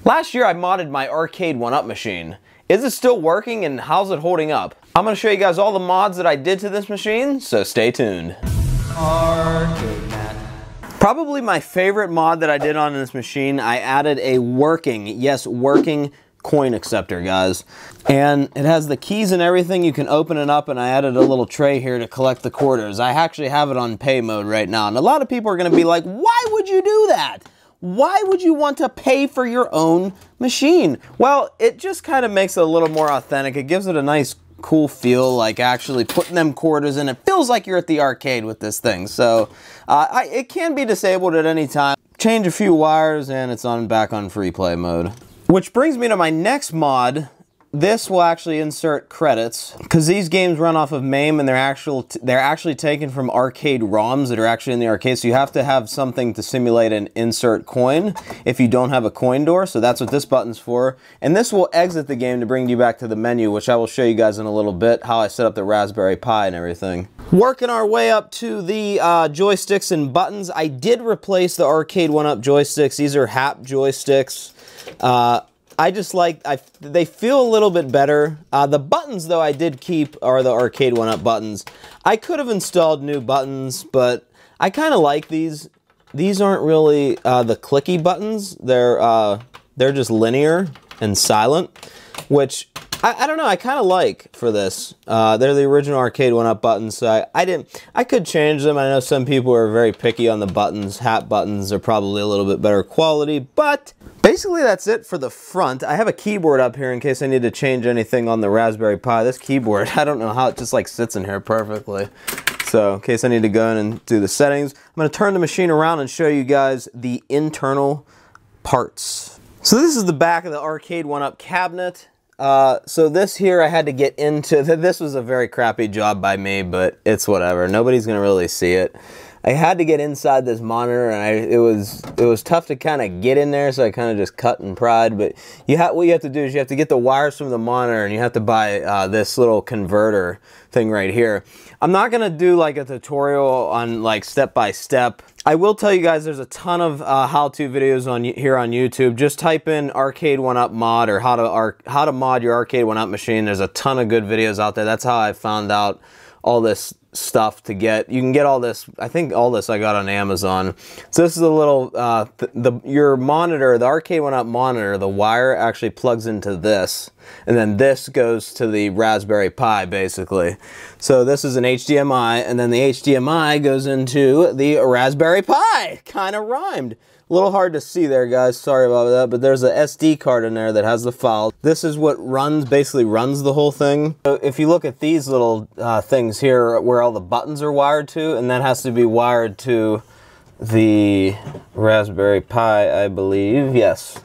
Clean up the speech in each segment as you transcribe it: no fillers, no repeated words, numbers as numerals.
Last year I modded my Arcade1UP machine. Is it still working and how's it holding up? I'm going to show you guys all the mods that I did to this machine, so stay tuned. Probably my favorite mod that I did on this machine, I added a working, yes, working coin acceptor, guys. And it has the keys and everything. You can open it up, and I added a little tray here to collect the quarters. I actually have it on pay mode right now. And a lot of people are going to be like, why would you do that? Why would you want to pay for your own machine? Well, it just kind of makes it a little more authentic. It gives it a nice, cool feel, like actually putting them quarters in. It feels like you're at the arcade with this thing. So it can be disabled at any time. Change a few wires and it's back on free play mode. Which brings me to my next mod. This will actually insert credits because these games run off of MAME and they're actually taken from arcade ROMs that are actually in the arcade. So you have to have something to simulate an insert coin if you don't have a coin door. So that's what this button's for. And this will exit the game to bring you back to the menu, which I will show you guys in a little bit how I set up the Raspberry Pi and everything. Working our way up to the joysticks and buttons. I did replace the Arcade1UP joysticks. These are HAP joysticks. I just like, they feel a little bit better. The buttons, though, I did keep are the Arcade1UP buttons. I could have installed new buttons, but I kind of like these. These aren't really the clicky buttons. They're just linear and silent, which I don't know, I kind of like for this. They're the original Arcade1UP buttons, so I could change them. I know some people are very picky on the buttons. HAP buttons are probably a little bit better quality, but basically that's it for the front. I have a keyboard up here in case I need to change anything on the Raspberry Pi. This keyboard, I don't know how it just like sits in here perfectly. So in case I need to go in and do the settings, I'm going to turn the machine around and show you guys the internal parts. So this is the back of the Arcade1UP cabinet. So this here I had to get into. This was a very crappy job by me, but it's whatever. Nobody's gonna really see it. I had to get inside this monitor, and it was tough to kind of get in there, so I kind of just cut and pried. But what you have to do is you have to get the wires from the monitor, and you have to buy this little converter thing right here. I'm not gonna do like a tutorial on like step by step. I will tell you guys there's a ton of how-to videos here on YouTube. Just type in Arcade1UP mod or how to mod your Arcade1UP machine. There's a ton of good videos out there. That's how I found out all this stuff to get. You can get all this, I think all this I got on Amazon. So this is a little, your monitor, the Arcade1UP monitor, the wire actually plugs into this. And then this goes to the Raspberry Pi, basically. So this is an HDMI, and then the HDMI goes into the Raspberry Pi. Kind of rhymed. A little hard to see there, guys. Sorry about that, but there's a SD card in there that has the file. This is what basically runs the whole thing. So if you look at these little things here where all the buttons are wired to, and that has to be wired to the Raspberry Pi, I believe. Yes.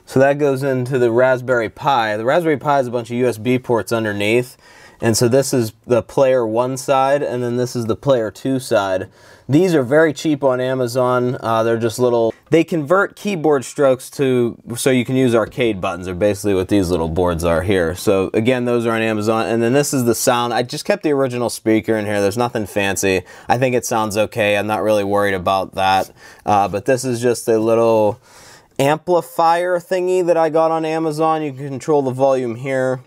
So that goes into the Raspberry Pi. The Raspberry Pi has a bunch of USB ports underneath. And so this is the player 1 side, and then this is the player 2 side. These are very cheap on Amazon. They're just little, they convert keyboard strokes so you can use arcade buttons, are basically what these little boards are here. So again, those are on Amazon. And then this is the sound. I just kept the original speaker in here. There's nothing fancy. I think it sounds okay. I'm not really worried about that. But this is just a little amplifier thingy that I got on Amazon. You can control the volume here.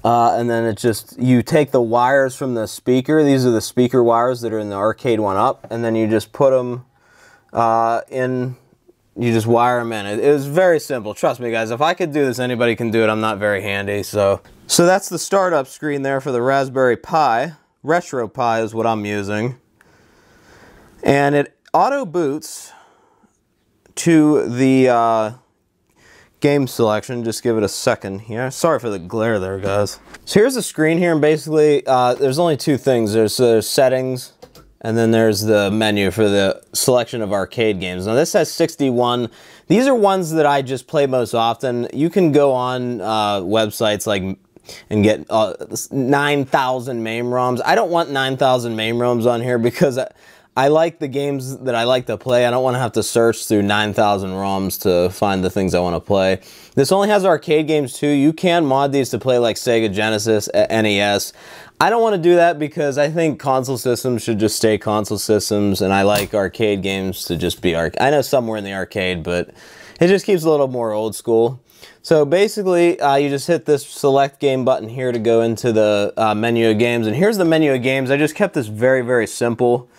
And then it's just, you take the wires from the speaker. These are the speaker wires that are in the Arcade1UP, and then you just put them in, you just wire them in. It was very simple. Trust me, guys. If I could do this, anybody can do it. I'm not very handy, so that's the startup screen there for the Raspberry Pi. Retro Pi is what I'm using. And it auto boots to the game selection. Just give it a second here. Sorry for the glare there, guys. So here's the screen here, and basically there's only two things. There's settings, and then there's the menu for the selection of arcade games. Now this has 61. These are ones that I just play most often. You can go on websites like and get 9,000 MAME ROMs. I don't want 9,000 MAME ROMs on here because I like the games that I like to play. I don't want to have to search through 9,000 ROMs to find the things I want to play. This only has arcade games too. You can mod these to play like Sega Genesis, NES. I don't want to do that because I think console systems should just stay console systems, and I like arcade games to just be arcade. I know some were in the arcade, but It just keeps a little more old school. So basically, you just hit this select game button here to go into the menu of games. And here's the menu of games. I just kept this very, very simple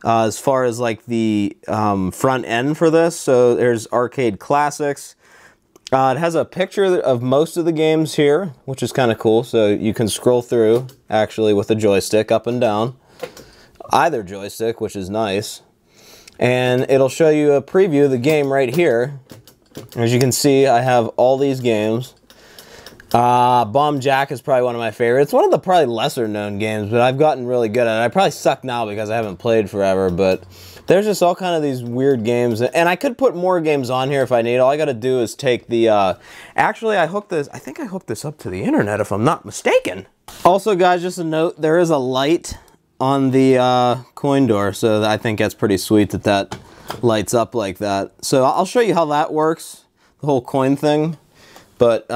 as far as like the front end for this. So there's Arcade Classics. It has a picture of most of the games here, which is kind of cool. So you can scroll through actually with the joystick up and down. Either joystick, which is nice. And it'll show you a preview of the game right here. As you can see, I have all these games. Bomb Jack is probably one of my favorites. It's one of the probably lesser known games, but I've gotten really good at it. I probably suck now because I haven't played forever, but there's just all kind of these weird games. And I could put more games on here if I need. All I got to do is take the, actually I think I hooked this up to the internet if I'm not mistaken. Also guys, just a note, there is a light on the coin door, so I think that's pretty sweet that that lights up like that. So I'll show you how that works, the whole coin thing. But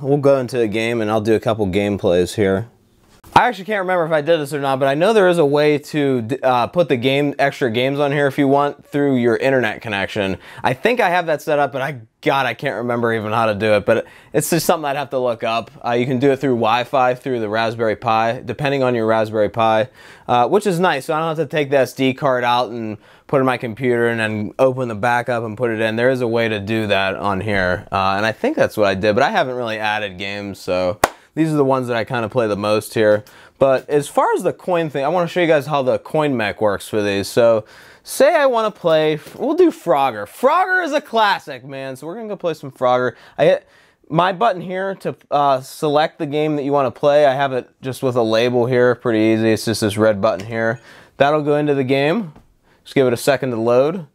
we'll go into a game and I'll do a couple gameplays here. I actually can't remember if I did this or not, but I know there is a way to put the extra games on here if you want through your internet connection. I think I have that set up, but I can't remember even how to do it. But it's just something I'd have to look up. You can do it through Wi-Fi, through the Raspberry Pi, depending on your Raspberry Pi, which is nice. So I don't have to take the SD card out and put it in my computer and then open the backup and put it in. There is a way to do that on here. And I think that's what I did, but I haven't really added games, so these are the ones that I kind of play the most here. But as far as the coin thing, I want to show you guys how the coin mech works for these. So say I want to play, we'll do Frogger. Frogger is a classic, man. So we're going to go play some Frogger. I hit my button here to select the game that you want to play. I have it just with a label here, pretty easy. It's just this red button here. That'll go into the game. Just give it a second to load.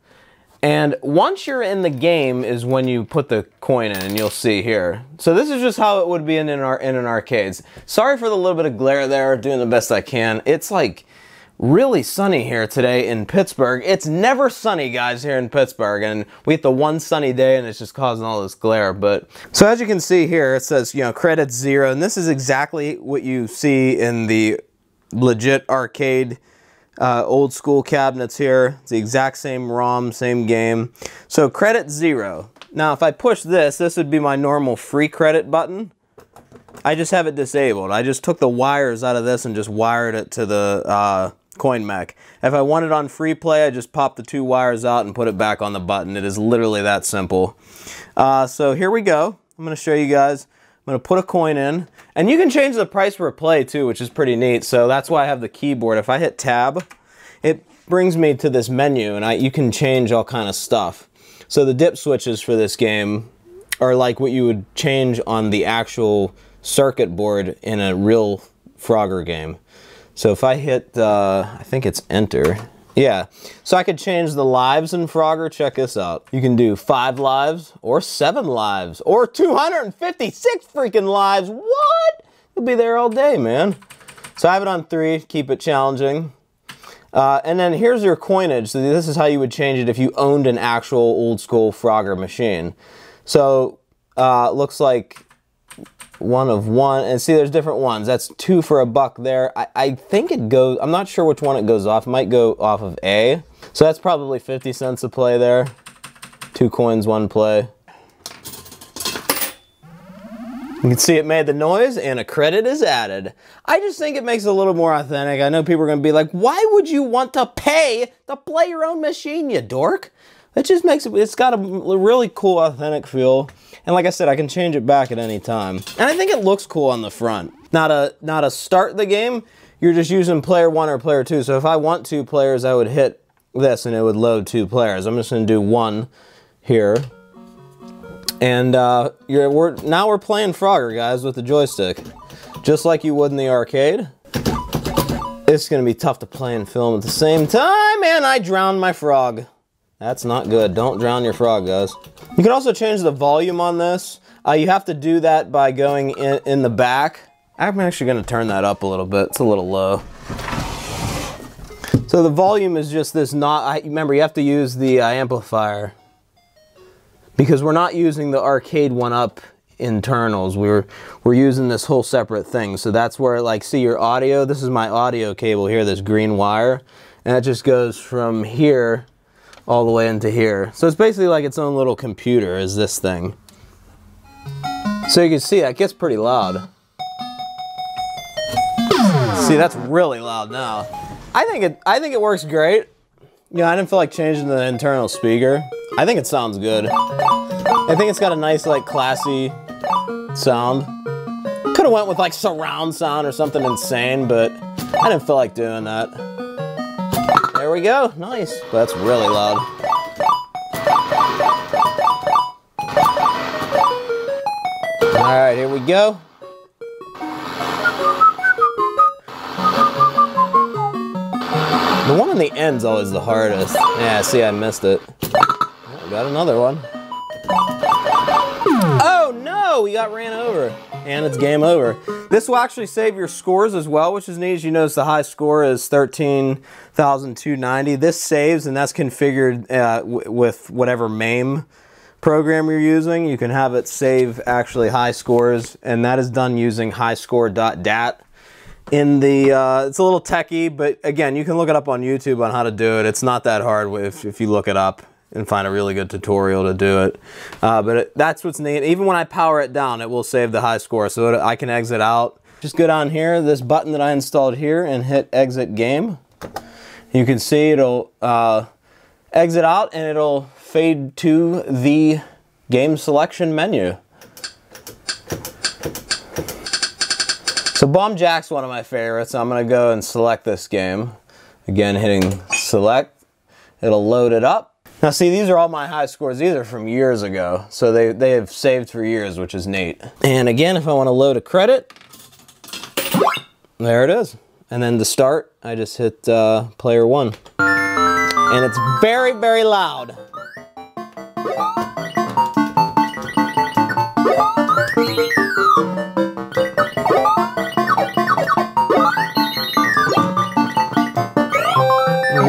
And once you're in the game is when you put the coin in, and you'll see here. So this is just how it would be in an arcade. Sorry for the little bit of glare there, doing the best I can. It's like really sunny here today in Pittsburgh. It's never sunny, guys, here in Pittsburgh, and we get the one sunny day and it's just causing all this glare. But so as you can see here, it says, you know, credits 0, and this is exactly what you see in the legit arcade old school cabinets here. It's the exact same ROM, same game. So credit 0. Now if I push this, this would be my normal free credit button. I just have it disabled. I just took the wires out of this and just wired it to the coin mech. If I want it on free play, I just pop the 2 wires out and put it back on the button. It is literally that simple. So here we go. I'm going to show you guys. I'm going to put a coin in, and you can change the price per play too, which is pretty neat. So that's why I have the keyboard. If I hit tab, it brings me to this menu, and you can change all kind of stuff. So the dip switches for this game are like what you would change on the actual circuit board in a real Frogger game. So if I hit, I think it's enter. Yeah, so I could change the lives in Frogger. Check this out. You can do 5 lives, or 7 lives, or 256 freaking lives. What? You'll be there all day, man. So I have it on 3, keep it challenging. And then here's your coinage. So this is how you would change it if you owned an actual old school Frogger machine. So looks like 1 of 1, and see there's different ones. That's 2 for $1 there. I think it goes, I'm not sure which one it goes off. It might go off of A. So that's probably 50 cents a play there. 2 coins, 1 play. You can see it made the noise and a credit is added. I just think it makes it a little more authentic. I know people are gonna be like, why would you want to pay to play your own machine, you dork? It just makes it, it's got a really cool authentic feel. And like I said, I can change it back at any time. And I think it looks cool on the front. Now to start the game, you're just using player 1 or player 2. So if I want 2 players, I would hit this and it would load 2 players. I'm just gonna do 1 here. And now we're playing Frogger, guys, with the joystick. Just like you would in the arcade. It's gonna be tough to play and film at the same time, and I drowned my frog. That's not good. Don't drown your frog, guys. You can also change the volume on this. You have to do that by going in the back. I'm actually going to turn that up a little bit. It's a little low. So the volume is just this remember, you have to use the amplifier. Because we're not using the Arcade1UP internals. We're using this whole separate thing. So that's where, like, see your audio. This is my audio cable here, this green wire. And it just goes from here all the way into here. So it's basically like its own little computer is this thing. So you can see that gets pretty loud. See, that's really loud now. I think it works great. You know, I didn't feel like changing the internal speaker. I think it sounds good. I think it's got a nice, like, classy sound. Could have went with like surround sound or something insane, but I didn't feel like doing that. There we go, nice. But that's really loud. All right, here we go. The one on the end's always the hardest. Yeah, see, I missed it. Oh, got another one. Oh no, we got ran over. And it's game over. This will actually save your scores as well, which is neat. As you notice, the high score is 13,290. This saves, and that's configured with whatever MAME program you're using. You can have it save actually high scores, and that is done using highscore.dat. In the, it's a little techie, but again, you can look it up on YouTube on how to do it. It's not that hard if you look it up and find a really good tutorial to do it. That's what's neat. Even when I power it down, it will save the high score, so I can exit out. Just go down here, this button that I installed here, and hit exit game. You can see it'll exit out, and it'll fade to the game selection menu. So Bomb Jack's one of my favorites, so I'm gonna go and select this game. Again, hitting select, it'll load it up. Now see, these are all my high scores. These are from years ago, so they have saved for years, which is neat. And again, if I want to load a credit, there it is. And then to start, I just hit player 1. And it's very, very loud.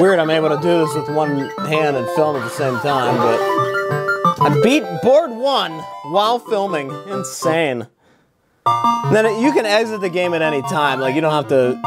Weird, I'm able to do this with one hand and film at the same time, but I beat board 1 while filming. Insane. And then you can exit the game at any time. Like, you don't have to,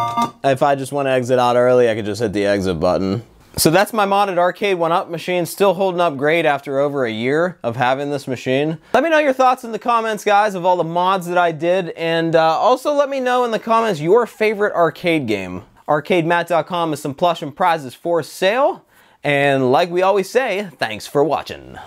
if I just want to exit out early, I could just hit the exit button. So that's my modded Arcade1UP machine, still holding up great after over a year of having this machine. Let me know your thoughts in the comments, guys, of all the mods that I did, and also let me know in the comments your favorite arcade game. Arcademat.com is some plush and prizes for sale, and like we always say, thanks for watching.